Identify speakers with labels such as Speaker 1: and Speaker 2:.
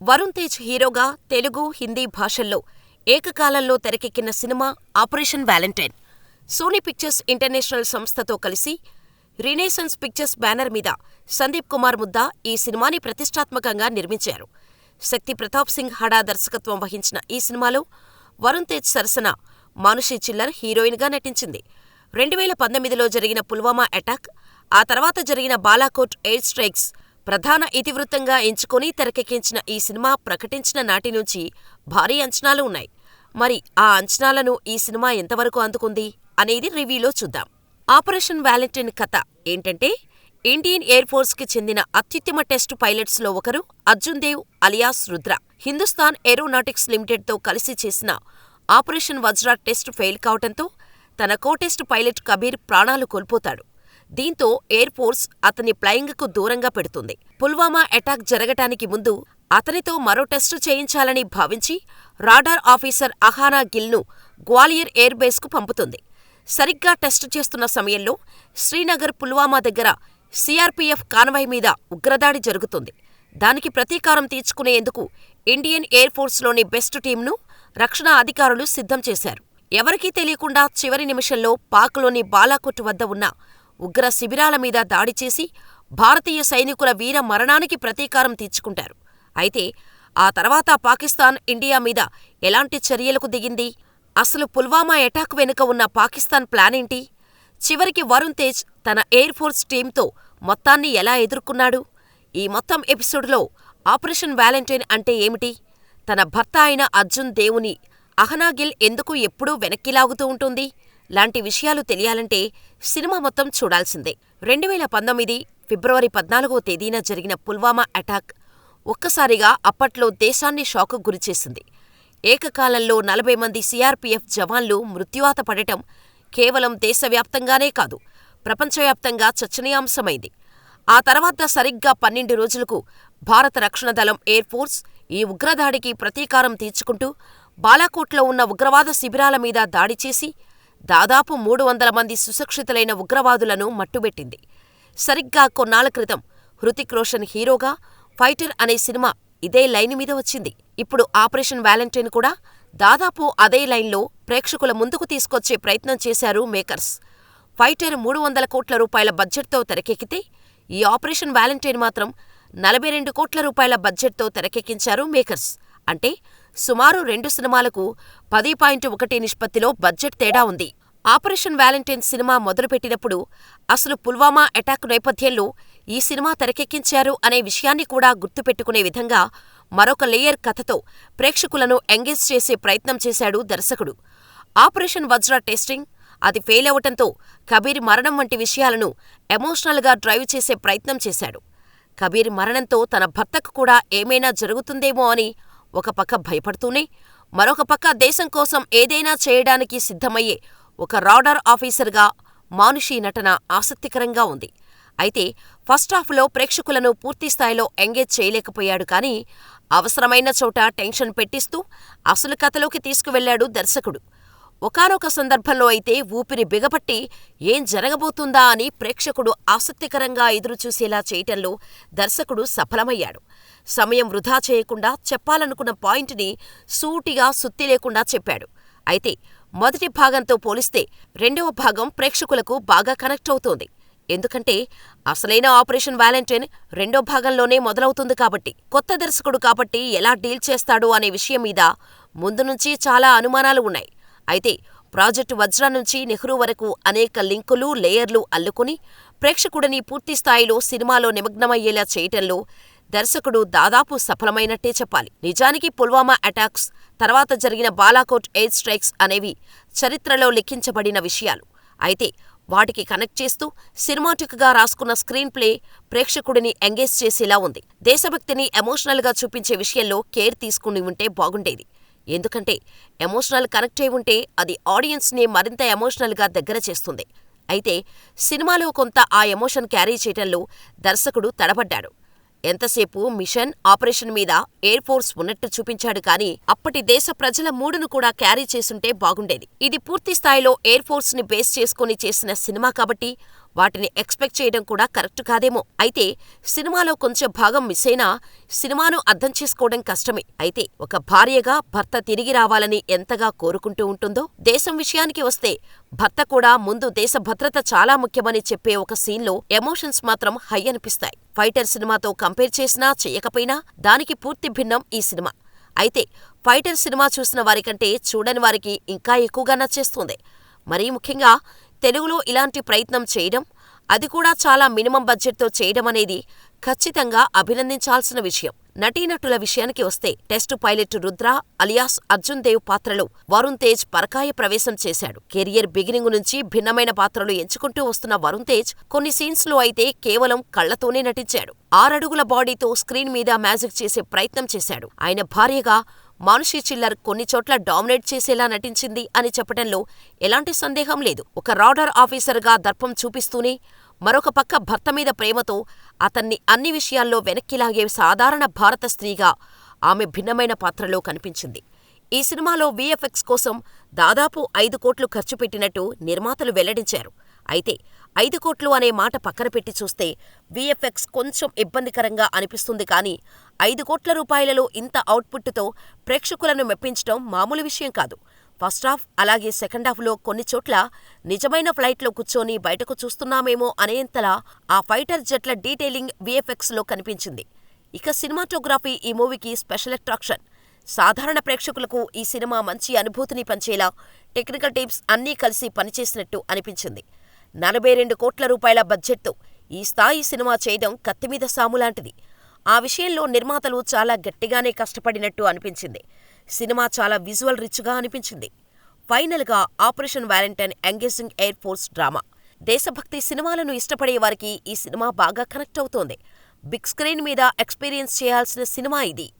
Speaker 1: వరుణ్ తేజ్ హీరోగా తెలుగు, హిందీ భాషల్లో ఏకకాలంలో తెరకెక్కిన cinema Operation Valentine. Sony Pictures International సంస్థతో కలిసి రినేసన్స్ పిక్చర్స్ బ్యానర్ మీద సందీప్ కుమార్ ముద్దా ఈ సినిమాని ప్రతిష్టాత్మకంగా నిర్మించారు. శక్తి ప్రతాప్ సింగ్ హడా దర్శకత్వం వహించిన ఈ సినిమాలో వరుణ్ తేజ్ సరసన మానుషి చిల్లర్ హీరోయిన్గా నటించింది. 2019లో జరిగిన పుల్వామా అటాక్, ఆ తర్వాత జరిగిన బాలాకోట్ ఎయిర్ స్ట్రైక్స్ ప్రధాన ఇతివృత్తంగా ఎంచుకొని తెరకెక్కించిన ఈ సినిమా ప్రకటించిన నాటి నుంచి భారీ అంచనాలు ఉన్నాయి. మరి ఆ అంచనాలను ఈ సినిమా ఎంతవరకు అందుకుంది అనేది రివ్యూలో చూద్దాం. ఆపరేషన్ వాలంటైన్ కథ ఏంటంటే, ఇండియన్ ఎయిర్ ఫోర్స్ కి చెందిన అత్యుత్తమ టెస్ట్ పైలట్స్ లో ఒకరు Arjun Dev alias Rudra, Hindustan Aeronautics Limited తో కలిసి చేసిన ఆపరేషన్ వజ్ర టెస్ట్ ఫెయిల్ కావటంతో తన కో-టెస్ట్ పైలట్ కబీర్ ప్రాణాలు కోల్పోతాడు. దీంతో ఎయిర్ ఫోర్స్ అతని ఫ్లయింగ్ కు దూరంగా పెడుతుంది. పుల్వామా అటాక్ జరగటానికి ముందు అతనితో మరో టెస్టు చేయించాలని భావించి రాడార్ ఆఫీసర్ అహానా గిల్ ను గ్వాలియర్ ఎయిర్ బేస్ కు పంపుతుంది. సరిగ్గా టెస్టు చేస్తున్న సమయంలో శ్రీనగర్, పుల్వామా దగ్గర సిఆర్పిఎఫ్ కాన్వాయ్ మీద ఉగ్రదాడి జరుగుతుంది. దానికి ప్రతీకారం తీర్చుకునేందుకు ఇండియన్ ఎయిర్ ఫోర్స్ లోని బెస్ట్ టీంను రక్షణ అధికారులు సిద్ధం చేశారు. ఎవరికీ తెలియకుండా చివరి నిమిషంలో పాక్లోని బాలాకోట్ వద్ద ఉన్న ఉగ్ర శిబిరాల మీద దాడి చేసి భారతీయ సైనికుల వీర మరణానికి ప్రతీకారం తీర్చుకుంటారు. అయితే ఆ తర్వాత పాకిస్తాన్ ఇండియా మీద ఎలాంటి చర్యలకు దిగింది? అసలు పుల్వామా అటాక్ వెనుక ఉన్న పాకిస్తాన్ ప్లానేంటి? చివరికి వరుణ్ తేజ్ తన ఎయిర్ ఫోర్స్ టీంతో మొత్తాన్ని ఎలా ఎదుర్కొన్నాడు? ఈ మొత్తం ఎపిసోడ్లో ఆపరేషన్ వాలంటైన్ అంటే ఏమిటి? తన భర్త అయిన అర్జున్ దేవుని అహనా గిల్ ఎందుకు ఎప్పుడూ వెనక్కి లాగుతూ ఉంటుంది? లాంటి విషయాలు తెలియాలంటే సినిమా మొత్తం చూడాల్సిందే. 2019 ఫిబ్రవరి 14వ తేదీన జరిగిన పుల్వామా అటాక్ ఒక్కసారిగా అప్పట్లో దేశాన్ని షాకుకు గురిచేసింది. ఏకకాలంలో 40 మంది సిఆర్పిఎఫ్ జవాన్లు మృత్యువాత పడటం కేవలం దేశవ్యాప్తంగానే కాదు, ప్రపంచవ్యాప్తంగా చర్చనీయాంశమైంది. ఆ తర్వాత సరిగ్గా 12 రోజులకు భారత రక్షణ దళం ఎయిర్ ఫోర్స్ ఈ ఉగ్రదాడికి ప్రతీకారం తీర్చుకుంటూ బాలాకోట్లో ఉన్న ఉగ్రవాద శిబిరాల మీద దాడి చేసి దాదాపు 300 మంది సుశిక్షితులైన ఉగ్రవాదులను మట్టుబెట్టింది. సరిగ్గా కొన్నాళ్ల క్రితం హృతిక్ రోషన్ హీరోగా ఫైటర్ అనే సినిమా ఇదే లైన్ మీద వచ్చింది. ఇప్పుడు ఆపరేషన్ వాలంటైన్ కూడా దాదాపు అదే లైన్లో ప్రేక్షకుల ముందుకు తీసుకొచ్చే ప్రయత్నం చేశారు మేకర్స్. ఫైటర్ 300 కోట్ల రూపాయల బడ్జెట్తో తెరకెక్కితే, ఈ ఆపరేషన్ వాలంటైన్ మాత్రం 42 కోట్ల రూపాయల బడ్జెట్తో తెరకెక్కించారు మేకర్స్. అంటే సుమారు 2 సినిమాలకు 10.1 నిష్పత్తిలో బడ్జెట్ తేడా ఉంది. ఆపరేషన్ వాలంటైన్ సినిమా మొదలుపెట్టినప్పుడు అసలు పుల్వామా అటాక్ నేపథ్యంలో ఈ సినిమా తెరకెక్కించారు అనే విషయాన్ని కూడా గుర్తుపెట్టుకునే విధంగా మరొక లేయర్ కథతో ప్రేక్షకులను ఎంగేజ్ చేసే ప్రయత్నం చేశాడు దర్శకుడు. ఆపరేషన్ వజ్ర టెస్టింగ్, అది ఫెయిల్ అవటంతో కబీర్ మరణం వంటి విషయాలను ఎమోషనల్గా డ్రైవ్ చేసే ప్రయత్నం చేశాడు. కబీర్ మరణంతో తన భర్తకు కూడా ఏమైనా జరుగుతుందేమో అని ఒక పక్క భయపడుతూనే, మరొక పక్క దేశం కోసం ఏదైనా చేయడానికి సిద్ధమయ్యే ఒక రాడార్ ఆఫీసర్గా మానుషి నటన ఆసక్తికరంగా ఉంది. అయితే ఫస్టాఫ్లో ప్రేక్షకులను పూర్తిస్థాయిలో ఎంగేజ్ చేయలేకపోయాడు కానీ, అవసరమైన చోట టెన్షన్ పెట్టిస్తూ అసలు కథలోకి తీసుకువెళ్లాడు దర్శకుడు. ఒకానొక సందర్భంలో అయితే ఊపిరి బిగపట్టి ఏం జరగబోతుందా అని ప్రేక్షకుడు ఆసక్తికరంగా ఎదురుచూసేలా చేయటంలో దర్శకుడు సఫలమయ్యాడు. సమయం వృధా చేయకుండా చెప్పాలనుకున్న పాయింట్ని సూటిగా సుత్తి లేకుండా చెప్పాడు. అయితే మొదటి భాగంతో పోలిస్తే రెండవ భాగం ప్రేక్షకులకు బాగా కనెక్ట్ అవుతోంది. ఎందుకంటే అసలైన ఆపరేషన్ వాలంటైన్ రెండో భాగంలోనే మొదలవుతుంది కాబట్టి, కొత్త దర్శకుడు కాబట్టి ఎలా డీల్ చేస్తాడు అనే విషయం మీద ముందు నుంచి చాలా అనుమానాలు ఉన్నాయి. అయితే ప్రాజెక్టు వజ్ర నుంచి నెహ్రూ వరకు అనేక లింకులు, లేయర్లు అల్లుకుని ప్రేక్షకుడిని పూర్తిస్థాయిలో సినిమాలో నిమగ్నమయ్యేలా చేయటంలో దర్శకుడు దాదాపు సఫలమైనట్టే చెప్పాలి. నిజానికి పుల్వామా అటాక్స్ తర్వాత జరిగిన బాలాకోట్ ఎయిర్ స్ట్రైక్స్ అనేవి చరిత్రలో లిఖించబడిన విషయాలు. అయితే వాటికి కనెక్ట్ చేస్తూ సినిమాటిక్గా రాసుకున్న స్క్రీన్ ప్లే ప్రేక్షకుడిని ఎంగేజ్ చేసేలా ఉంది. దేశభక్తిని ఎమోషనల్గా చూపించే విషయంలో కేర్ తీసుకుని ఉంటే బాగుండేది. ఎందుకంటే ఎమోషనల్ కనెక్ట్ అయి ఉంటే అది ఆడియన్స్ని మరింత ఎమోషనల్గా దగ్గర చేస్తుంది. అయితే సినిమాలో కొంత ఆ ఎమోషన్ క్యారీ చేయటంలో దర్శకుడు తడబడ్డాడు. ఎంతసేపు మిషన్, ఆపరేషన్ మీద ఎయిర్ ఫోర్స్ ఉన్నట్టు చూపించాడు కానీ, అప్పటి దేశ ప్రజల మూడును కూడా క్యారీ చేసుంటే బాగుండేది. ఇది పూర్తిస్థాయిలో ఎయిర్ ఫోర్స్ ని బేస్ చేసుకుని చేసిన సినిమా కాబట్టి వాటిని ఎక్స్పెక్ట్ చేయడం కూడా కరెక్ట్ కాదేమో. అయితే సినిమాలో కొంచెం భాగం మిస్ అయినా సినిమాను అర్థం చేసుకోవడం కష్టమే. అయితే ఒక భార్యగా భర్త తిరిగి రావాలని ఎంతగా కోరుకుంటూ ఉంటుందో, దేశం విషయానికి వస్తే భర్త కూడా ముందు దేశ భద్రత చాలా ముఖ్యమని చెప్పే ఒక సీన్లో ఎమోషన్స్ మాత్రం హై అనిపిస్తాయి. ఫైటర్ సినిమాతో కంపేర్ చేసినా చెయ్యకపోయినా దానికి పూర్తి భిన్నం ఈ సినిమా. అయితే ఫైటర్ సినిమా చూసిన వారికంటే చూడని వారికి ఇంకా ఎక్కువగా నచ్చేస్తుంది. మరీ ముఖ్యంగా తెలుగులో ఇలాంటి ప్రయత్నం చేయడం, అది కూడా చాలా మినిమం బడ్జెట్తో చేయడం అనేది ఖచ్చితంగా అభినందించాల్సిన విషయం. నటీనటుల విషయానికి వస్తే test pilot Rudra alias Arjun Dev పాత్రలో వరుణ్ తేజ్ పరకాయ ప్రవేశం చేశాడు. కెరియర్ బిగినింగ్ నుంచి భిన్నమైన పాత్రలు ఎంచుకుంటూ వస్తున్న వరుణ్ తేజ్ కొన్ని సీన్స్లో అయితే కేవలం కళ్లతోనే నటించాడు. 6 అడుగుల బాడీతో స్క్రీన్ మీద మ్యాజిక్ చేసే ప్రయత్నం చేశాడు. ఆయన భార్యగా మానుషి చిల్లర్ కొన్ని చోట్ల డామినేట్ చేసేలా నటించింది అని చెప్పడంలో ఎలాంటి సందేహం లేదు. ఒక రాడర్ ఆఫీసర్గా దర్పం చూపిస్తూనే మరొక పక్క భర్త మీద ప్రేమతో అతన్ని అన్ని విషయాల్లో వెనక్కిలాగే సాధారణ భారత స్త్రీగా ఆమె భిన్నమైన పాత్రలో కనిపించింది. ఈ సినిమాలో వీఎఫ్ఎక్స్ కోసం దాదాపు 5 కోట్లు ఖర్చు పెట్టినట్టు నిర్మాతలు వెల్లడించారు. అయితే 5 కోట్లు అనే మాట పక్కన పెట్టి చూస్తే వీఎఫ్ఎక్స్ కొంచెం ఇబ్బందికరంగా అనిపిస్తుంది. కానీ 5 కోట్ల రూపాయలలో ఇంత అవుట్పుట్తో ప్రేక్షకులను మెప్పించడం మామూలు విషయం కాదు. ఫస్ట్ హాఫ్ అలాగే సెకండ్ హాఫ్లో కొన్ని చోట్ల నిజమైన ఫ్లైట్లో కూర్చొని బయటకు చూస్తున్నామేమో అనేంతలా ఆ ఫైటర్ జెట్ల డీటెయిలింగ్ వీఎఫ్ఎక్స్లో కనిపించింది. ఇక సినిమాటోగ్రఫీ ఈ మూవీకి స్పెషల్ అట్రాక్షన్. సాధారణ ప్రేక్షకులకు ఈ సినిమా మంచి అనుభూతిని పంచేలా టెక్నికల్ టీమ్స్ అన్నీ కలిసి పనిచేసినట్టు అనిపించింది. 42 కోట్ల రూపాయల బడ్జెట్తో ఈ స్థాయి సినిమా చేయడం కత్తిమీద సాములాంటిది. ఆ విషయంలో నిర్మాతలు చాలా గట్టిగానే కష్టపడినట్టు అనిపించింది. సినిమా చాలా విజువల్ రిచ్గా అనిపించింది. ఫైనల్గా operation Valentine engaging air force drama. దేశభక్తి సినిమాలను ఇష్టపడే వారికి ఈ సినిమా బాగా కనెక్ట్ అవుతోంది. బిగ్ స్క్రీన్ మీద ఎక్స్పీరియన్స్ చేయాల్సిన సినిమా ఇది.